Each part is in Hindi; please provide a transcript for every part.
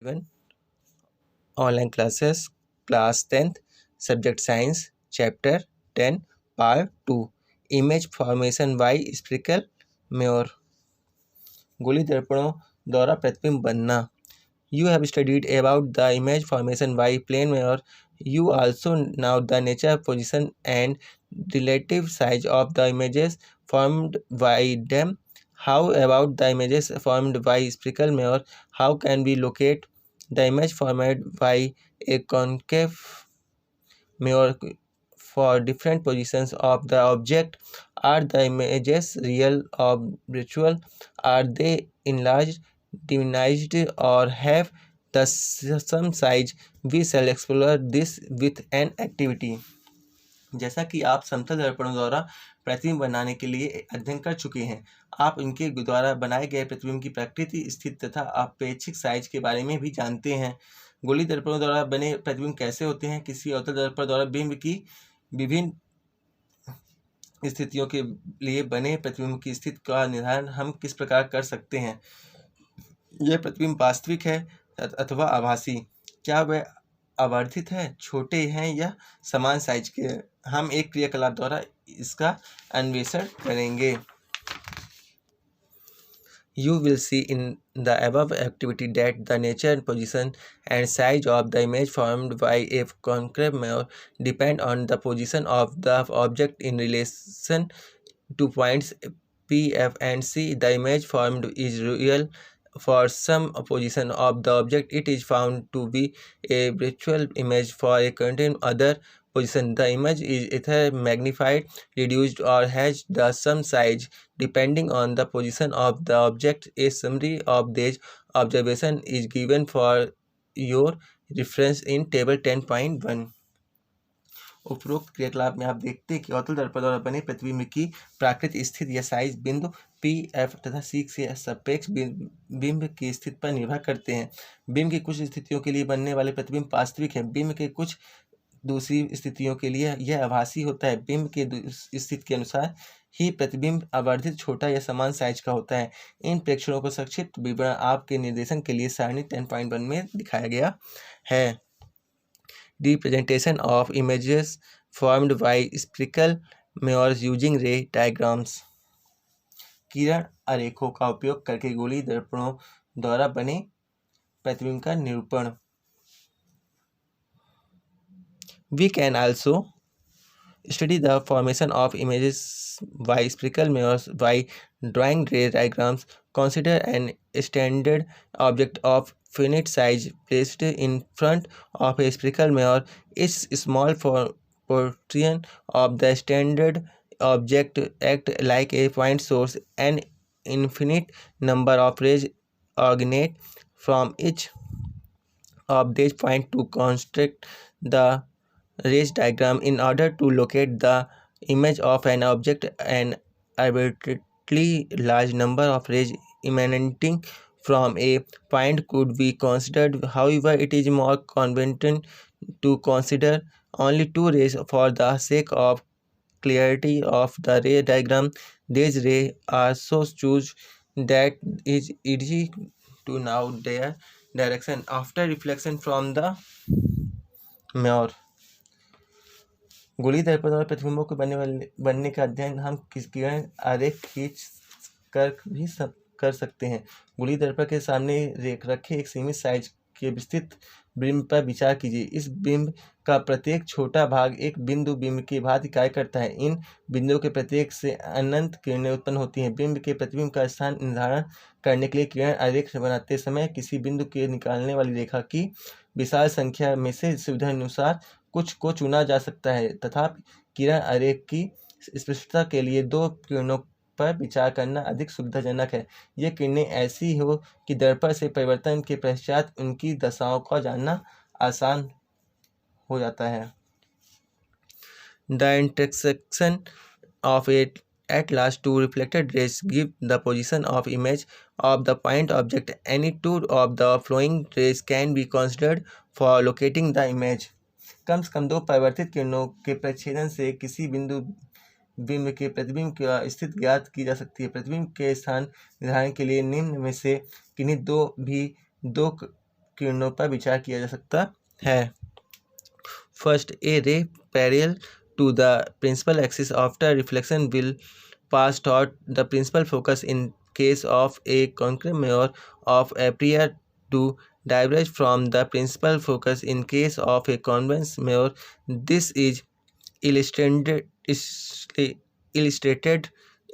Even online classes, class 10th, subject science, chapter 10, part 2, image formation by spherical mirror. गोली दर्पणों द्वारा प्रतिबिंब बनना. You have studied about the image formation by plane mirror. You also know the nature, position, and relative size of the images formed by them. How about the images formed by spherical mirror? How can we locate the image formed by a concave mirror for different positions of the object? Are the images real or virtual? Are they enlarged, diminished, or have the some size? We shall explore this with an activity. जैसा कि आप समतल दर्पणों द्वारा प्रतिबिंब बनाने के लिए अध्ययन कर चुके हैं, आप इनके द्वारा बनाए गए प्रतिबिंब की प्रकृति, स्थिति तथा अपेक्षित साइज के बारे में भी जानते हैं. गोली दर्पणों द्वारा बने प्रतिबिंब कैसे होते हैं? किसी अवतल दर्पण द्वारा बिंब की विभिन्न स्थितियों के लिए बने प्रतिबिंब की स्थिति का निर्धारण हम किस प्रकार कर सकते हैं? यह प्रतिबिंब वास्तविक है अथवा आभासी? क्या वह आवर्धित है, छोटे हैं या समान साइज के? हम एक क्रियाकलाप द्वारा इसका अन्वेषण करेंगे. You will see in the above activity that the nature, position, and size of the image formed by a concave mirror depend on the position of the object in relation to points P, F, and C. The image formed is real for some position of the object. It is found to be a virtual image for a certain other position. The image is either magnified, reduced, or has the some size depending on the position of the object. A summary of these observation is given for your reference in table 10.1. उपरोक्त क्रियाकलाप में आप देखते हैं कि अवतल दर्पण द्वारा बने प्रतिबिंब की प्राकृतिक स्थिति या साइज बिंदु पी, एफ तथा सी से सापेक्ष बिंब की स्थिति पर निर्भर करते हैं. बिंब की कुछ स्थितियों के लिए बनने वाले प्रतिबिंब वास्तविक है. बिंब के कुछ दूसरी स्थितियों के लिए यह आभासी होता है. बिंब के स्थिति के अनुसार ही प्रतिबिंब आवर्धित, छोटा या समान साइज का होता है. इन प्रेक्षणों को संक्षिप्त विवरण आपके निर्देशन के लिए सारणी 10.1 में दिखाया गया है. Representation of images formed by spherical mirrors using ray diagrams. किरण आरेखों का उपयोग करके गोली दर्पणों द्वारा बने प्रतिबिंब का निरूपण. We can also study the formation of images by spherical mirrors by drawing ray diagrams. Consider an standard object of finite size placed in front of a spherical mirror. Its small portion of the standard object act like a point source. An infinite number of rays originate from each of these points to construct the rays diagram. In order to locate the image of an object, an arbitrarily large number of rays emanating from a point could be considered. However, it is more convenient to consider only two rays for the sake of clarity of the ray diagram. These rays are so chosen that it is easy to know their direction after reflection from the mirror. गोली दर्पण द्वारा प्रतिबिंबों के बनने का अध्ययन हम किरण आरेख खींच कर भी कर सकते हैं. गोली दर्पण के सामने रखे एक सीमित साइज के विस्तृत बिंब पर विचार कीजिए. इस बिंब का प्रत्येक छोटा भाग एक बिंदु बिंब की भांति कार्य करता है. इन बिंदुओं के प्रत्येक से अनंत किरणें उत्पन्न होती हैं. बिंब के प्रतिबिंब का स्थान निर्धारण करने के लिए किरण आरेख बनाते समय किसी बिंदु के निकालने वाली रेखा की विशाल संख्या में से सुविधानुसार कुछ को चुना जा सकता है. तथापि किरण आरेख की स्पष्टता के लिए दो किरणों पर विचार करना अधिक सुविधाजनक है. ये किरणें ऐसी हो कि दर्पण से परिवर्तन के पश्चात उनकी दशाओं का जानना आसान हो जाता है. The intersection of it at last two reflected rays give the position of image of the point object. Any two of the flowing rays can be considered for locating the image. कम से कम दो परिवर्तित किरणों के प्रतिच्छेदन से किसी बिंदु बिंब के प्रतिबिंब की स्थिति ज्ञात की जा सकती है. प्रतिबिंब के स्थान निर्धारण के लिए निम्न में से किन्हीं दो किरणों पर विचार किया जा सकता है। First, a ray parallel to the principal axis after reflection will pass toward the principal focus in case of a concave mirror of appear to diverge from the principal focus in case of a convex mirror. This is illustrated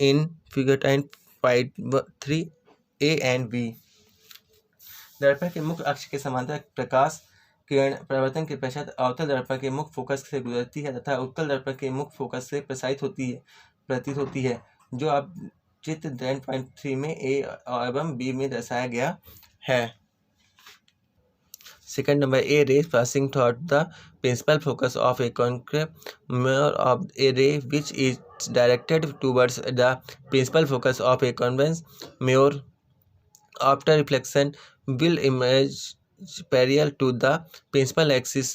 in figure 9.3a and b. दर्पण के मुख्य अक्ष के समांतर प्रकाश किरण परावर्तन के पश्चात अवतल दर्पण के मुख्य फोकस से गुजरती है तथा उत्तल दर्पण के मुख्य फोकस से प्रतीत होती है, जो अब चित्र 10.3 में ए एवं बी में दर्शाया गया है। Second number, a ray passing through the principal focus of a concave mirror of a ray which is directed towards the principal focus of a convex mirror after reflection will emerge parallel to the principal axis.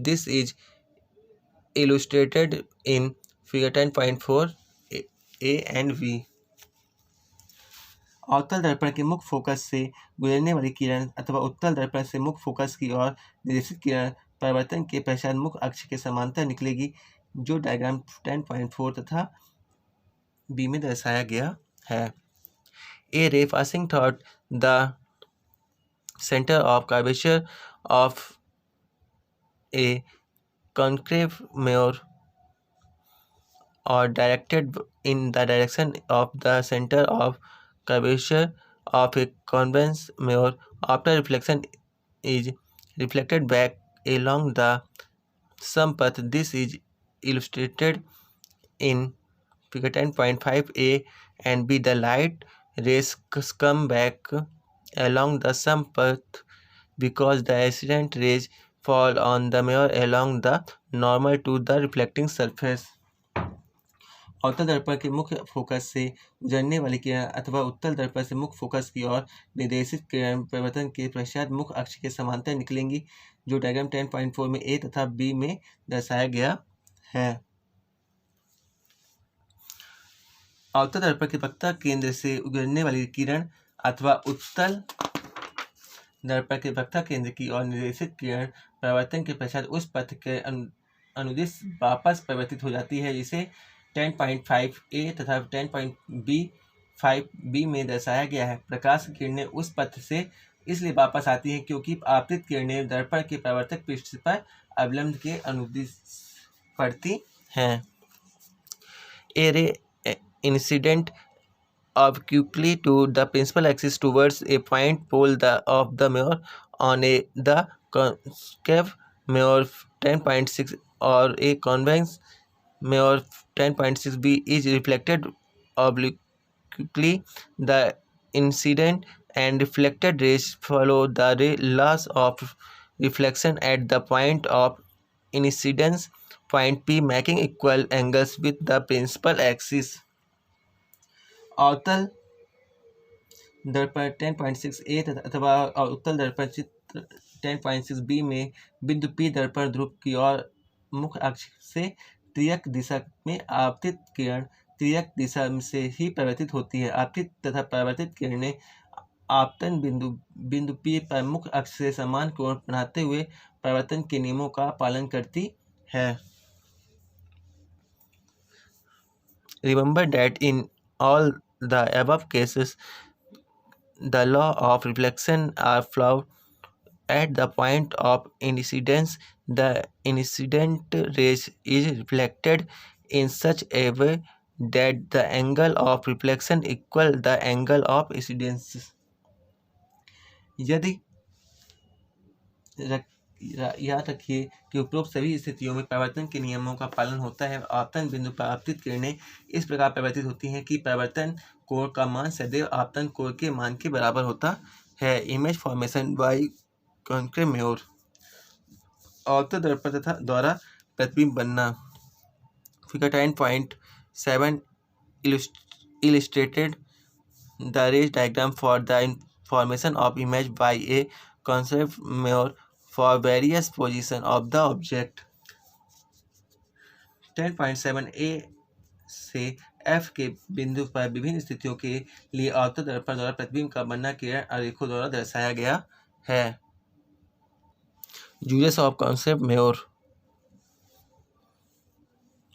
This is illustrated in figure 10.4 a and b. अवतल दर्पण के मुख्य फोकस से गुजरने वाली किरण अथवा उत्तल दर्पण से मुख्य फोकस की ओर निर्देशित किरण परिवर्तन के पश्चात मुख्य अक्ष के समांतर निकलेगी, जो डायग्राम 10.4 तथा बी में दर्शाया गया है। A ray passing through the center of curvature of a concave mirror or directed in the direction of the center of curvature of a convex mirror after reflection is reflected back along the sum path. This is illustrated in figure 10.5a and b. The light rays come back along the sum path because the incident rays fall on the mirror along the normal to the reflecting surface. अवतल दर्पण के मुख्य फोकस से गुजरने वाली किरण अथवा उत्तल दर्पण से मुख्य फोकस की ओर निर्देशित किरण परिवर्तन के पश्चात मुख्य अक्ष के समांतर निकलेंगी, जो डायग्राम 10.4 में ए तथा बी में दर्शाया गया है। अवतल दर्पण के वक्ता केंद्र से गुजरने वाली किरण अथवा उत्तल दर्पण के वक्ता केंद्र की ओर निर्देशित किरण परिवर्तन के पश्चात उस पथ के अनुदिश वापस परिवर्तित हो जाती है, जिसे 10.5a तथा 10.5b में दर्शाया गया है। प्रकाश की किरणें उस पथ से इसलिए वापस आती हैं क्योंकि आपतित किरणें दर्पण के परावर्तक पृष्ठ पर अवलंब के अनुदिश पड़ती हैं। A ray incident obliquely to the principal axis towards a point pole of the mirror on the concave mirror 10.6 or a convex mirror 10.6b is reflected obliquely. The incident and reflected rays follow the laws of reflection at the point of incidence, point P, making equal angles with the principal axis. अवतल दर्पण 10.6a अथवा उत्तल दर्पण चित्र 10.6b में बिंदु P दर्पण ध्रुव की ओर मुख्य अक्ष से त्रियक दिशा में आपतित किरण त्रियक दिशा से ही परिवर्तित होती है। आपतित तथा परावर्तित किरणें आपतन बिंदु P पर मुख्य अक्ष से समान कोण बनाते हुए परिवर्तन के नियमों का पालन करती है। Remember that in all the above cases, the law of reflection are flawed at the point of incidence. The incident rays is reflected in such a way that the angle of reflection equal the angle of incidence. यदि याद रखिए कि उपरोक्त सभी स्थितियों में परिवर्तन के नियमों का पालन होता है। आपतन बिंदु पर आपतित किरणें इस प्रकार परिवर्तित होती हैं कि परिवर्तन कोण का मान सदैव आपतन कोण के मान के बराबर होता है। Image formation by concave mirror. अवतल दर्पण तथा द्वारा प्रतिबिंब बनना। Figure 10.7 illustrated the rays diagram for the formation of image by a concave mirror for various position of the object. 10.7a से F के बिंदु पर विभिन्न स्थितियों के लिए अवतल दर्पण द्वारा प्रतिबिंब का बनना किरण आरेखों द्वारा दर्शाया गया है। Uses of concept mayor.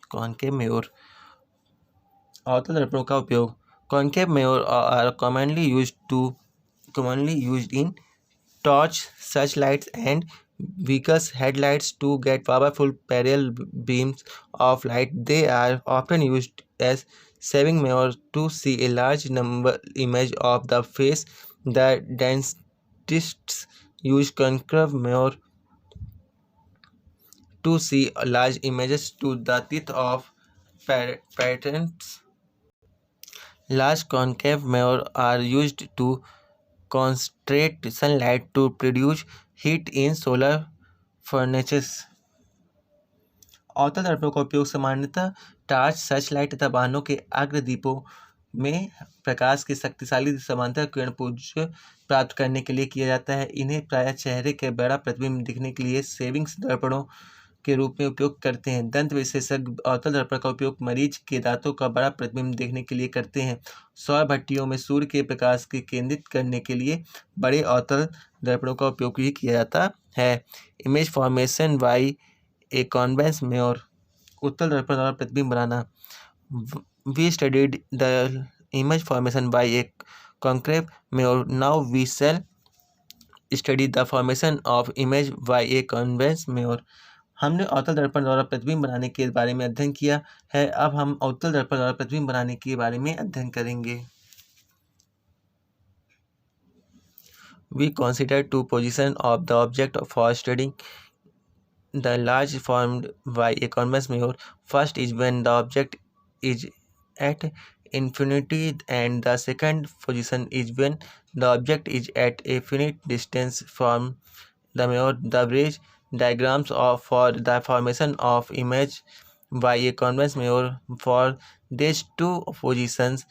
Concave mayor. अवतल दर्पणों का उपयोग. Concave mirror are commonly used in torch searchlights and vehicles headlights to get powerful parallel beams of light. They are often used as saving mirrors to see a large number image of the face. The dentists use concave mirror to see large images to the teeth of patients. Large concave mirrors are used to concentrate sunlight to produce heat in solar furnaces. अवतल दर्पणों का उपयोग सामान्यतः टार्च, सर्चलाइट तथा वाहनों के अग्रदीपों में प्रकाश के शक्तिशाली समांतर किरण पुंज प्राप्त करने के लिए किया जाता है. इन्हें प्रायः चेहरे के बड़ा प्रतिबिंब दिखने के लिए सेविंग्स दर्पणों के रूप में उपयोग करते हैं. दंत विशेषज्ञ अवतल दर्पण का उपयोग मरीज के दांतों का बड़ा प्रतिबिंब देखने के लिए करते हैं. सौर भट्टियों में सूर्य के प्रकाश को केंद्रित करने के लिए बड़े अवतल दर्पणों का उपयोग भी किया जाता है. Image formation by a convex mirror. उत्तल दर्पण द्वारा प्रतिबिंब बनाना. We studied the image formation by a concave mirror. Now we shall study the formation of image by a convex mirror. हमने अवतल दर्पण द्वारा प्रतिबिंब बनाने के बारे में अध्ययन किया है. अब हम अवतल दर्पण द्वारा प्रतिबिंब बनाने के बारे में अध्ययन करेंगे. We consider two positions of the object for studying the large formed by a convex mirror. First is when the object is at infinity, and the second position is when the object is at a finite distance from the mirror. The bridge diagrams for the formation of image by a convex mirror for these two positions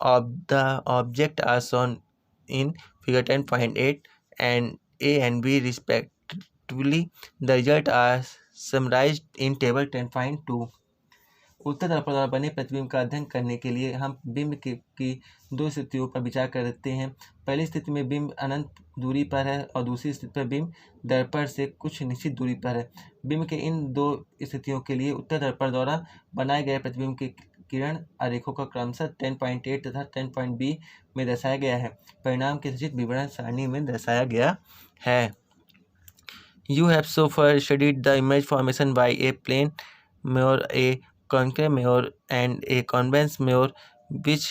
of the object are shown in figure 10.8 and A and B respectively. The results are summarized in table 10.2. उत्तर दर्पण द्वारा बने प्रतिबिंब का अध्ययन करने के लिए हम बिंब की दो स्थितियों पर विचार करते हैं. पहली स्थिति में बिंब अनंत दूरी पर है और दूसरी स्थिति पर बिंब दर्पण से कुछ निश्चित दूरी पर है. बिंब के इन दो स्थितियों के लिए उत्तर दर्पण द्वारा बनाए गए प्रतिबिंब के किरण आरेखों का क्रमशः 10.8 तथा 10.b में दर्शाया गया है. परिणाम के सचित विवरण सारणी में दर्शाया गया है. You have so far studied the image formation by a plane mirror, a concave mirror, and a convex mirror. Which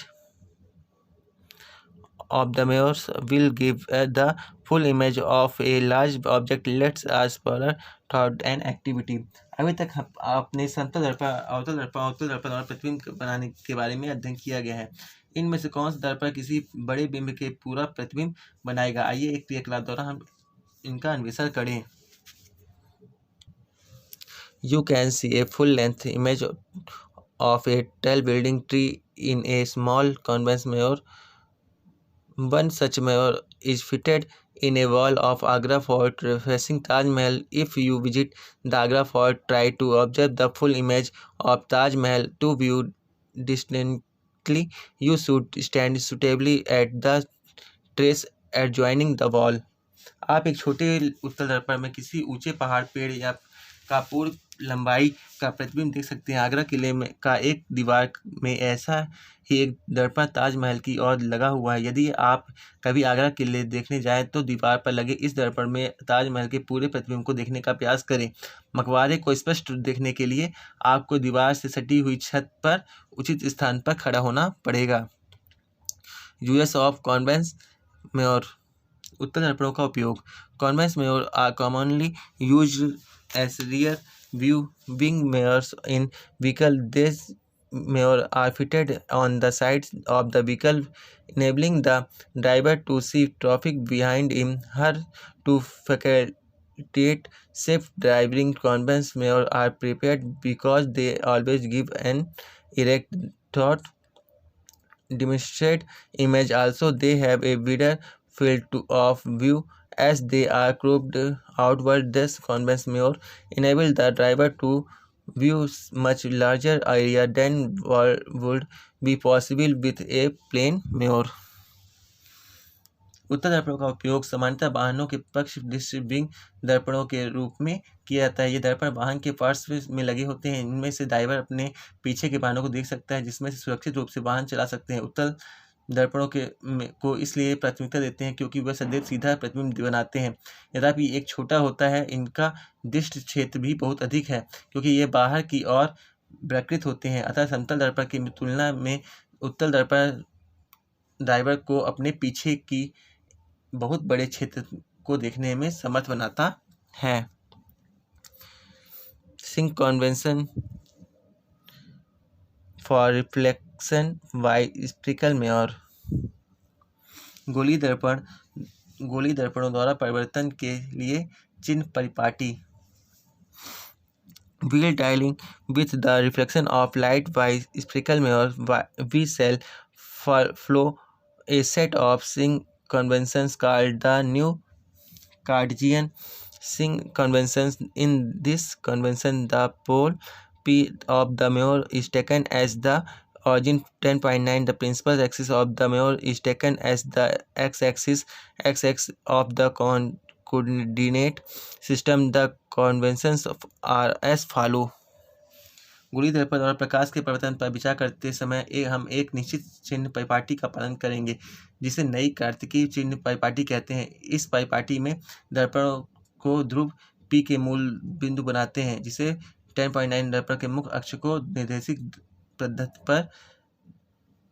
of the mirrors will give the full image of a large object? Let's explore thought and activity. अभी तक आपने समतल दर्पण, अवतल दर्पण और प्रतिबिंब बनाने के बारे में अध्ययन किया गया है. इनमें से कौन सा दर्पण किसी बड़े बिंब के पूरा प्रतिबिंब बनाएगा? आइए एक क्रियाकलाप द्वारा हम इनका अन्वेषण करें. You can see a full-length image of a tall building tree in a small convex mirror. One such mirror is fitted in a wall of Agra Fort facing Taj Mahal. If you visit the Agra Fort, try to observe the full image of Taj Mahal. To view distantly, you should stand suitably at the trace adjoining the wall. आप एक छोटे उत्तल दर्पण में किसी ऊंचे पहाड़, पेड़ या का पूर्ण लंबाई का प्रतिबिंब देख सकते हैं. आगरा किले में का एक दीवार में ऐसा ही एक दर्पण ताजमहल की ओर लगा हुआ है. यदि आप कभी आगरा किले देखने जाएं तो दीवार पर लगे इस दर्पण में ताजमहल के पूरे प्रतिबिंब को देखने का प्रयास करें. मकबरे को स्पष्ट देखने के लिए आपको दीवार से सटी हुई छत पर उचित स्थान पर खड़ा होना पड़ेगा. Uses of convex mirror. उत्तल दर्पणों का उपयोग. Convex mirror are commonly used as rear viewing mirrors in vehicle. These mirrors are fitted on the sides of the vehicle, enabling the driver to see traffic behind him. Her to facilitate safe driving, convex mirrors are prepared because they always give an erect thought demonstrate image. Also, they have a wider field of view as they are cropped outward. This convex mirror enables the driver to view much larger area than would be possible with a plane mirror. उत्तल दर्पणों का उपयोग सामान्यतः वाहनों के पक्ष दृष्टिविंग दर्पणों के रूप में किया जाता है। ये दर्पण वाहन के पार्श्व में लगे होते हैं। इनमें से ड्राइवर अपने पीछे के वाहनों को देख सकता है, जिसमें से सुरक्षित रूप से वाहन चला सकते हैं। उत्तल दर्पणों को इसलिए प्राथमिकता देते हैं क्योंकि वह सदैव सीधा प्रतिबिंब बनाते हैं। यद्यपि एक छोटा होता है, इनका दृष्टि क्षेत्र भी बहुत अधिक है क्योंकि ये बाहर की ओर विकृत होते हैं। अतः समतल दर्पण की तुलना में उत्तल दर्पण ड्राइवर को अपने पीछे की बहुत बड़े क्षेत्र को देखने में समर्थ बनाता है। सिंक convention for reflection by spectral mirror. गोलीय दर्पणों द्वारा परिवर्तन के लिए चिन्ह परिपाटी। While dealing with the reflection of light by spherical mirror, we shall follow a set of Singh conventions called the New Cartesian Singh conventions. In this convention, the pole P of the mirror is taken as the origin 10.9. The principal axis of the mirror is taken as the x-axis. X-axis of the coordinate system. The conventions are as follow. गोलीय दर्पण द्वारा प्रकाश के परिवर्तन पर विचार करते समय हम एक निश्चित चिन्ह परिपाटी का पालन करेंगे, जिसे नई कार्तिकीय चिन्ह परिपाटी कहते हैं। इस परिपाटी में दर्पणों को ध्रुव P के मूल बिंदु बनाते हैं, जिसे 10.9 दर्पण के मुख्य अक्ष को निर्देशित पद्धति पर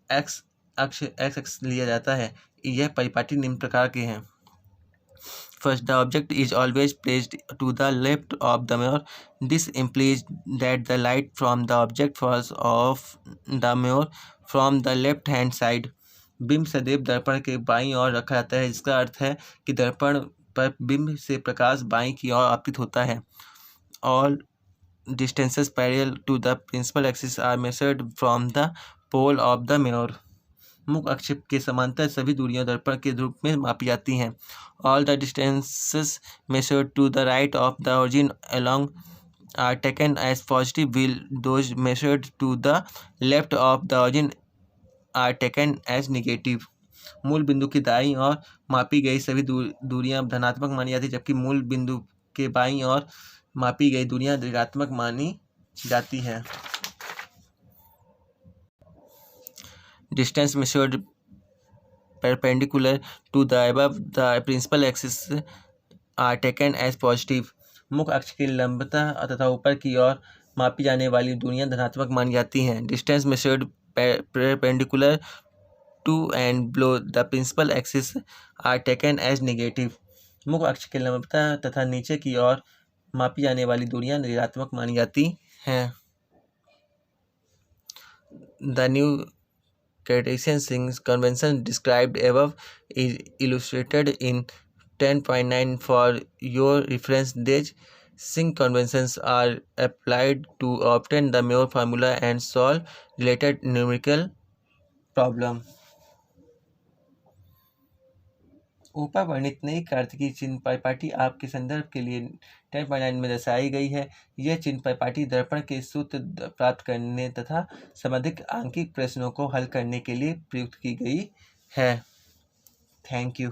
x अक्ष लिया जाता है। यह परिपाटी निम्न प्रकार के हैं। First, the object is always placed to the left of the mirror. This implies that the light from the object falls off the mirror from the left hand side. बिंब सदैव दर्पण के बाईं ओर रखा जाता है, जिसका अर्थ है कि दर्पण पर बिंब से प्रकाश बाईं की ओर आपतित होता है। All distances parallel to the principal axis are measured from the pole of the mirror. मुख्य अक्ष के समांतर सभी दूरियां दर्पण के रूप में मापी जाती हैं। All the distances measured to the right of the origin along are taken as positive, while those measured to the left of the origin are taken as negative. मूल बिंदु की दाईं ओर मापी गई सभी दूरियां धनात्मक मानी जाती, जबकि मूल बिंदु के बाईं ओर मापी गई दूरियां ऋणात्मक मानी जाती है। Distance measured perpendicular to the above the principal axis are taken as positive. मुख्य अक्ष की लंबता तथा ऊपर की ओर मापी जाने वाली दूरियां धनात्मक मानी जाती हैं। Distance measured perpendicular to and below the principal axis are taken as negative. मुख्य अक्ष की लंबता तथा नीचे की ओर मापी जाने वाली दूरियां ऋणात्मक मानी जाती हैं। The new Cartesian Singh convention described above is illustrated in 10.9 for your reference. These Singh conventions are applied to obtain the mirror formula and solve related numerical problem. ऊपर वर्णित नई कार्तिकीय चिन्ह परिपाटी आपके संदर्भ के लिए 10.9 में दर्शाई गई है। यह चिन्ह परिपाटी दर्पण के सूत्र प्राप्त करने तथा संबंधित आंकिक प्रश्नों को हल करने के लिए प्रयुक्त की गई है। Thank you.